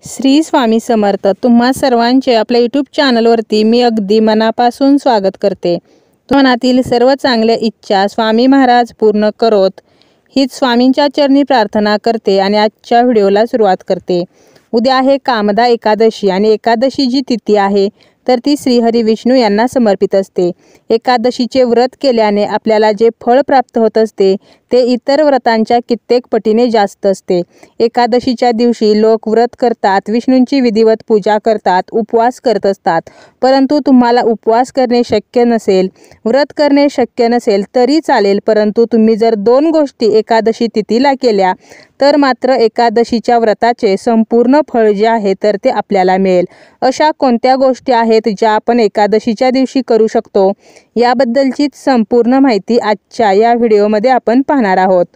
श्री स्वामी समर्थ. तुम्हा सर्वांचे आपल्या यूट्यूब चॅनलवरती मी अगदी मनापासून स्वागत करते. मनातील सर्व चांगल्या इच्छा स्वामी महाराज पूर्ण करोत हीच स्वामींच्या चरणी प्रार्थना करते आणि आजच्या व्हिडिओला सुरुवात करते. उद्या आहे कामदा एकादशी आणि एकादशी जी तिथी आहे तर ती श्रीहरी विष्णू यांना समर्पित असते. एकादशीचे व्रत केल्याने आपल्याला जे फळ प्राप्त होत असते ते इतर व्रतांच्या कित्येक पटीने जास्त असते. एकादशीच्या दिवशी लोक व्रत करतात, विष्णूंची विधिवत पूजा करतात, उपवास करत असतात. परंतु तुम्हाला उपवास करणे शक्य नसेल, व्रत करणे शक्य नसेल तरी चालेल, परंतु तुम्ही जर दोन गोष्टी एकादशी तिथीला केल्या तर मात्र एकादशीच्या व्रताचे संपूर्ण फळ जे आहे तर ते आपल्याला मिळेल. अशा कोणत्या गोष्टी आहेत ज्या आपण एकादशीच्या दिवशी करू शकतो याबद्दलची संपूर्ण माहिती आजच्या या व्हिडिओमध्ये आपण पाहणार आहोत.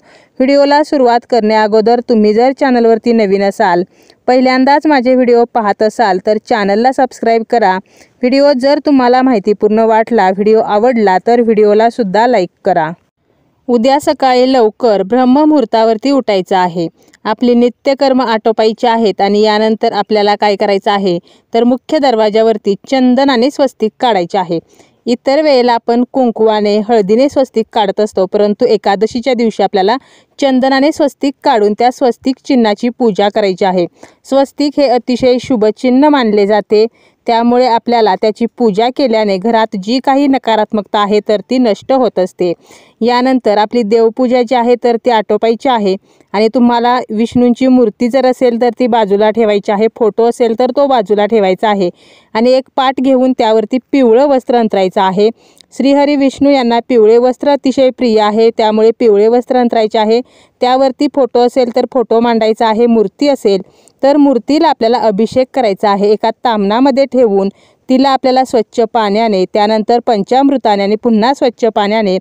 व्हिडिओला सुरुवात करण्या अगोदर तुम्ही जर चॅनलवरती नवीन असाल, पहिल्यांदाच माझे व्हिडिओ पाहत असाल तर चॅनलला सबस्क्राईब करा. व्हिडिओ जर तुम्हाला माहितीपूर्ण वाटला, व्हिडिओ आवडला तर व्हिडिओला सुद्धा लाईक करा. उद्या सकाळी लवकर ब्रह्ममुहूर्तावरती उठायचं आहे. आपली नित्यकर्म आटोपायची आहेत आणि यानंतर आपल्याला काय करायचं आहे तर मुख्य दरवाजावरती चंदनाने स्वस्तिक काढायचे आहे. इतर वेळेला आपण कुंकवाने हळदीने स्वस्तिक काढत असतो, परंतु एकादशीच्या दिवशी आपल्याला चंदनाने स्वस्तिक काढून त्या स्वस्तिक चिन्हाची पूजा करायची आहे. स्वस्तिक हे अतिशय शुभ चिन्ह मानले जाते, त्यामुळे आपल्याला त्याची पूजा केल्याने घरात जी काही नकारात्मकता आहे तर ती नष्ट होत असते. यानंतर आपली देवपूजा जी आहे तर ती आटोपायची आहे आणि तुम्हाला विष्णूंची मूर्ती जर असेल तर ती बाजूला ठेवायची आहे, फोटो असेल तर तो बाजूला ठेवायचा आहे आणि एक पाट घेऊन त्यावरती पिवळं वस्त्र अंतरायचं आहे. श्रीहरी विष्णू यांना पिवळे वस्त्र अतिशय प्रिय आहे, त्यामुळे पिवळे वस्त्र अंतरायचे आहे. त्यावरती फोटो असेल तर फोटो मांडायचा आहे, मूर्ती असेल तर मूर्तीला आपल्याला अभिषेक करायचा आहे. एका तामणामध्ये ठेवून तिला आपल्याला स्वच्छ पाण्याने, त्यानंतर पंचामृताने आणि पुन्हा स्वच्छ पाण्याने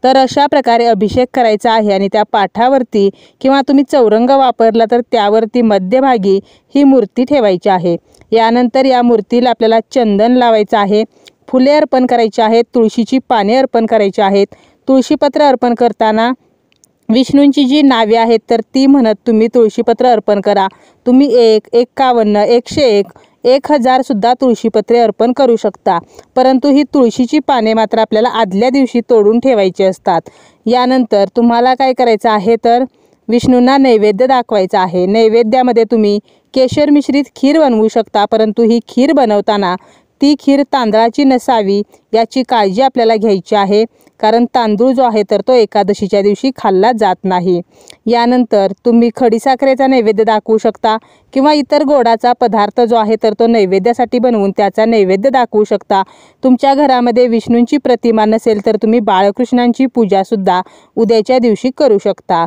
तर अशा प्रकारे अभिषेक करायचा आहे आणि त्या पाठावरती किंवा तुम्ही चौरंग वापरला तर त्यावरती मध्यभागी ही मूर्ती ठेवायची आहे. यानंतर या मूर्तीला आपल्याला चंदन लावायचं आहे, फुले अर्पण करायची आहेत, तुळशीची पाने अर्पण करायची आहेत. तुळशीपत्र अर्पण करताना विष्णूंची जी नावे आहेत तर ती म्हणत तुम्ही तुळशीपत्र अर्पण करा. तुम्ही 1, 51, 101, 1000 सुद्धा तुळशीपत्रे अर्पण करू शकता, परंतु ही तुळशीची पाने मात्र आपल्याला आदल्या दिवशी तोडून ठेवायची असतात. यानंतर तुम्हाला काय करायचं आहे तर विष्णूंना नैवेद्य दाखवायचा आहे. नैवेद्यामध्ये तुम्ही केशर मिश्रित खीर बनवू शकता, परंतु ही खीर बनवताना ती खीर तांदळाची नसावी याची काळजी आपल्याला घ्यायची आहे, कारण तांदूळ जो आहे तर तो एकादशीच्या दिवशी खाल्ला जात नाही. यानंतर तुम्ही खडीसाखरेचा नैवेद्य दाखवू शकता किंवा इतर गोडाचा पदार्थ जो आहे तर तो नैवेद्यासाठी बनवून त्याचा नैवेद्य दाखवू शकता. तुमच्या घरामध्ये विष्णूंची प्रतिमा नसेल तर तुम्ही बाळकृष्णांची पूजासुद्धा उद्याच्या दिवशी करू शकता.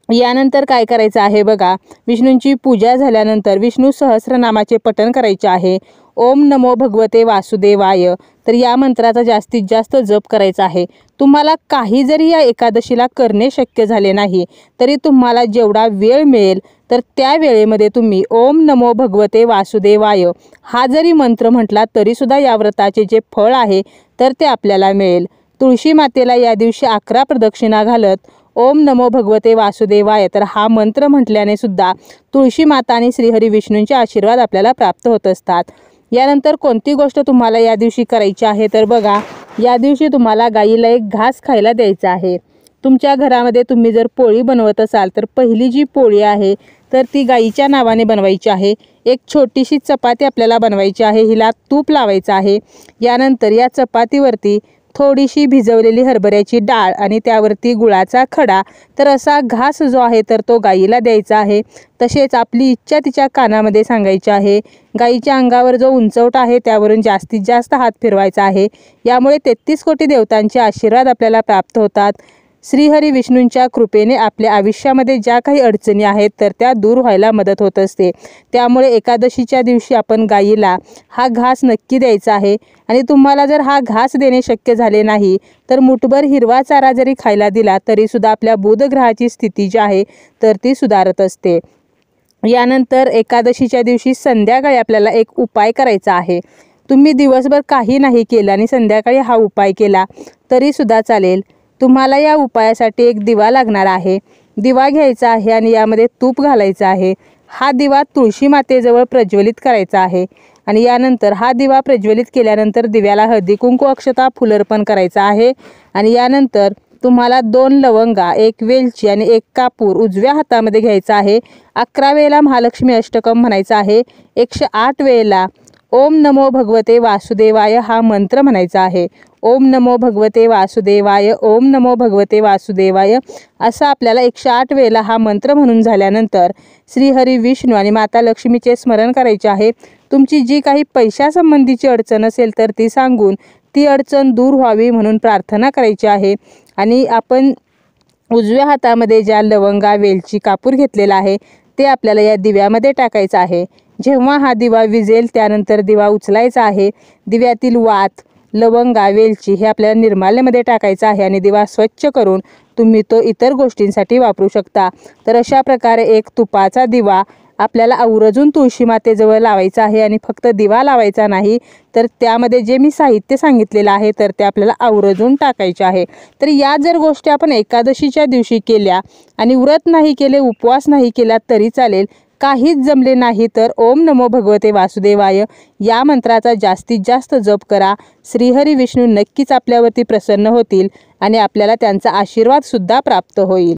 यानंतर काय करायचं आहे बघा, विष्णूंची पूजा झाल्यानंतर विष्णू सहस्रनामाचे पठण करायचे आहे. ओम नमो भगवते वासुदेवाय, तर या मंत्राचा जास्तीत जास्त जप करायचा आहे. तुम्हाला काही जरी या एकादशीला करणे शक्य झाले नाही तरी तुम्हाला जेवढा वेळ मिळेल तर त्या वेळेमध्ये तुम्ही ओम नमो भगवते वासुदेवाय हा जरी मंत्र म्हटला तरीसुद्धा या व्रताचे जे फळ आहे तर ते आपल्याला मिळेल. तुळशी मातेला या दिवशी 11 प्रदक्षिणा घालत ओम नमो भगवते वासुदेवाय तर हा मंत्र म्हटल्याने सुद्धा तुळशी माता आणि श्रीहरी विष्णूंचे आशीर्वाद आपल्याला प्राप्त होत असतात. यानंतर कोणती गोष्ट तुम्हाला या दिवशी करायची आहे तर बघा, या दिवशी तुम्हाला गाईला एक घास खायला द्यायचा आहे. तुमच्या घरामध्ये तुम्ही जर पोळी बनवत असाल तर पहिली जी पोळी आहे तर ती गाईच्या नावाने बनवायची आहे. एक छोटीशी चपाती आपल्याला बनवायची आहे, हिला तूप लावायचं आहे. यानंतर या चपातीवरती थोडीशी भिजवलेली हरभऱ्याची डाळ आणि त्यावरती गुळाचा खडा तर असा घास जो आहे तर तो गाईला द्यायचा आहे. तसेच आपली इच्छा तिच्या कानामध्ये सांगायची आहे. गाईच्या अंगावर जो उंचवटा आहे त्यावरून जास्तीत जास्त हात फिरवायचा आहे. यामुळे 33 कोटी देवतांचे आशीर्वाद आपल्याला प्राप्त होतात. श्रीहरी विष्णूंच्या कृपेने आपल्या आयुष्यामध्ये ज्या काही अडचणी आहेत तर त्या दूर व्हायला मदत होत असते. त्यामुळे एकादशीच्या दिवशी आपण गाईला हा घास नक्की द्यायचा आहे आणि तुम्हाला जर हा घास देणे शक्य झाले नाही तर मुठभर हिरवा चारा जरी खायला दिला तरीसुद्धा आपल्या बुधग्रहाची स्थिती जी आहे तर ती सुधारत असते. यानंतर एकादशीच्या दिवशी संध्याकाळी आपल्याला एक उपाय करायचा आहे. तुम्ही दिवसभर काही नाही केलं आणि संध्याकाळी हा उपाय केला तरीसुद्धा चालेल. तुम्हाला या उपायासाठी एक दिवा लागणार आहे. दिवा घ्यायचा आहे आणि यामध्ये तूप घालायचं आहे हा दिवा तुळशी मातेजवळ प्रज्वलित करायचा आहे आणि यानंतर हा दिवा प्रज्वलित केल्यानंतर दिव्याला हळदी कुंकू अक्षता फुल अर्पण करायचा आहे आणि यानंतर तुम्हाला 2 लवंगा, 1 वेलची आणि 1 कापूर उजव्या हातामध्ये घ्यायचा आहे। 11 वेळेला महालक्ष्मी अष्टकम म्हणायचा आहे। 108 वेळेला ओम नमो भगवते वासुदेवाय हा मंत्र म्हणायचा आहे। ओम नमो भगवते वासुदेवाय, ओम नमो भगवते वासुदेवाय असा आपल्याला 108 वेळेला हा मंत्र म्हणून झाल्यानंतर श्री हरी विष्णू आणि माता लक्ष्मीचे स्मरण करायचे आहे। तुमची जी काही पैशासंबंधीची अडचण असेल तर ती सांगून ती अडचण दूर व्हावी म्हणून प्रार्थना करायची आहे आणि आपण उजव्या हातामध्ये ज्या लवंगा, वेलची, कापूर घेतलेला आहे ते आपल्याला या दिव्यामध्ये टाकायचं आहे। जेव्हा हा दिवा विझेल त्यानंतर दिवा उचलायचा आहे। दिव्यातील वात, लवंगा, वेलची हे आपल्याला निर्माल्यामध्ये टाकायचं आहे आणि दिवा स्वच्छ करून तुम्ही तो इतर गोष्टींसाठी वापरू शकता। तर अशा प्रकारे एक तुपाचा दिवा आपल्याला आवर्जून तुळशी मातेजवळ लावायचा आहे आणि फक्त दिवा लावायचा नाही तर त्यामध्ये जे मी साहित्य सांगितलेलं आहे तर ते आपल्याला आवर्जून टाकायचे आहे। तर या जर गोष्टी आपण एकादशीच्या दिवशी केल्या आणि व्रत नाही केले, उपवास नाही केला तरी चालेल, काहीच जमले नाही तर ओम नमो भगवते वासुदेवाय या मंत्राचा जास्तीत जास्त जप करा। श्रीहरी विष्णू नक्कीच आपल्यावरती प्रसन्न होतील आणि आपल्याला त्यांचा आशीर्वाद सुद्धा प्राप्त होईल।